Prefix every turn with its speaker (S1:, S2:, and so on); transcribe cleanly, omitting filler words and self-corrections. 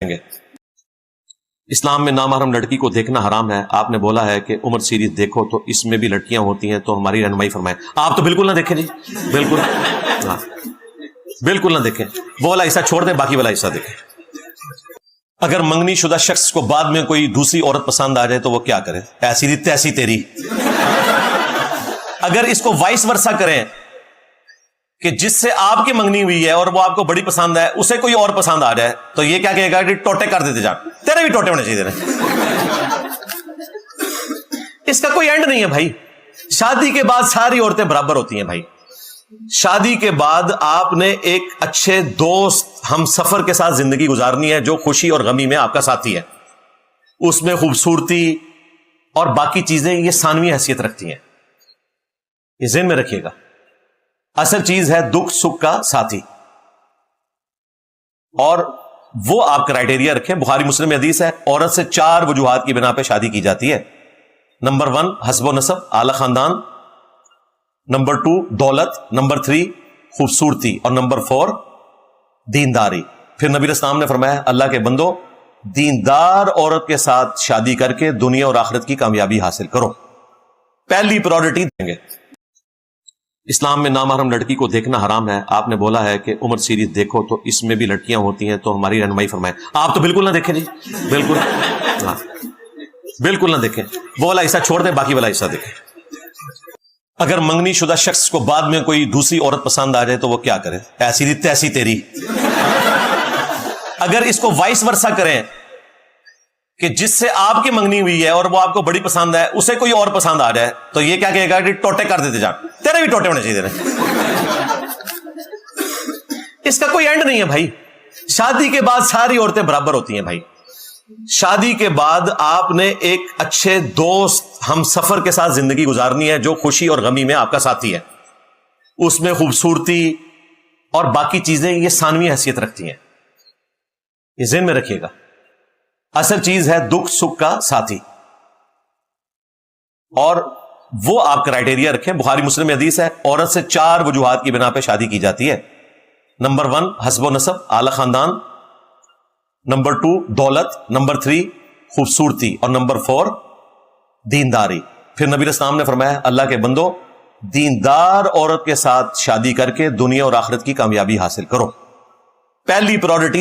S1: گے۔ اسلام میں نامحرم لڑکی کو دیکھنا حرام ہے۔ آپ نے بولا ہے کہ عمر سیریز دیکھو تو اس میں بھی لڑکیاں ہوتی ہیں، تو ہماری رہنمائی فرمائیں۔ آپ تو بالکل نہ دیکھیں جی، بالکل ہاں، بالکل نہ دیکھیں۔ وہ والا حصہ چھوڑ دیں، باقی والا حصہ دیکھیں۔ اگر منگنی شدہ شخص کو بعد میں کوئی دوسری عورت پسند آ جائے تو وہ کیا کرے؟ ایسی دی تیسی تیری۔ اگر اس کو وائس ورسا کریں کہ جس سے آپ کی منگنی ہوئی ہے اور وہ آپ کو بڑی پسند ہے، اسے کوئی اور پسند آ جائے تو یہ کیا کہے گا کہ ٹوٹے کر دیتے جان، تیرے بھی ٹوٹے ہونے چاہیے۔ اس کا کوئی اینڈ نہیں ہے بھائی۔ شادی کے بعد ساری عورتیں برابر ہوتی ہیں بھائی۔ شادی کے بعد آپ نے ایک اچھے دوست ہم سفر کے ساتھ زندگی گزارنی ہے، جو خوشی اور غمی میں آپ کا ساتھی ہے۔ اس میں خوبصورتی اور باقی چیزیں یہ ثانوی حیثیت رکھتی ہیں، یہ ذہن میں رکھیے گا۔ اصل چیز ہے دکھ سکھ کا ساتھی، اور وہ آپ کرائٹیریا رکھیں۔ بخاری مسلم میں حدیث ہے، عورت سے 4 وجوہات کی بنا پہ شادی کی جاتی ہے۔ نمبر 1 حسب و نسب، اعلی خاندان۔ نمبر 2 دولت۔ نمبر 3 خوبصورتی، اور نمبر 4 دینداری۔ پھر نبی اسلام نے فرمایا، اللہ کے بندو دیندار عورت کے ساتھ شادی کر کے دنیا اور آخرت کی کامیابی حاصل کرو، پہلی پرائورٹی دیں گے۔ اسلام میں نامحرم لڑکی کو دیکھنا حرام ہے۔ آپ نے بولا ہے کہ عمر سیریز دیکھو تو اس میں بھی لڑکیاں ہوتی ہیں، تو ہماری رہنمائی فرمائیں۔ آپ تو بالکل نہ دیکھیں جی، بالکل ہاں، بالکل نہ دیکھیں۔ وہ والا حصہ چھوڑ دیں، باقی والا حصہ دیکھیں۔ اگر منگنی شدہ شخص کو بعد میں کوئی دوسری عورت پسند آ جائے تو وہ کیا کرے؟ ایسی دی تیسی تیری۔ اگر اس کو وائس ورسا کریں کہ جس سے آپ کی منگنی ہوئی ہے اور وہ آپ کو بڑی پسند ہے، اسے کوئی اور پسند آ جائے تو یہ کیا کہے گا کہ ٹوٹے کر دیتے جان، تیرے بھی ٹوٹے ہونے چاہیے۔ اس کا کوئی اینڈ نہیں ہے بھائی۔ شادی کے بعد ساری عورتیں برابر ہوتی ہیں بھائی۔ شادی کے بعد آپ نے ایک اچھے دوست ہم سفر کے ساتھ زندگی گزارنی ہے، جو خوشی اور غمی میں آپ کا ساتھی ہے۔ اس میں خوبصورتی اور باقی چیزیں یہ ثانوی حیثیت رکھتی ہیں، یہ ذہن میں رکھیے گا۔ اصل چیز ہے دکھ سکھ کا ساتھی، اور وہ آپ کرائٹیریا رکھیں۔ بخاری مسلم میں حدیث ہے، عورت سے 4 وجوہات کی بنا پہ شادی کی جاتی ہے۔ نمبر 1 حسب و نسب، اعلی خاندان۔ نمبر 2 دولت۔ نمبر 3 خوبصورتی، اور نمبر 4 دینداری۔ پھر نبی اسلام نے فرمایا، اللہ کے بندو دیندار عورت کے ساتھ شادی کر کے دنیا اور آخرت کی کامیابی حاصل کرو، پہلی پرائورٹی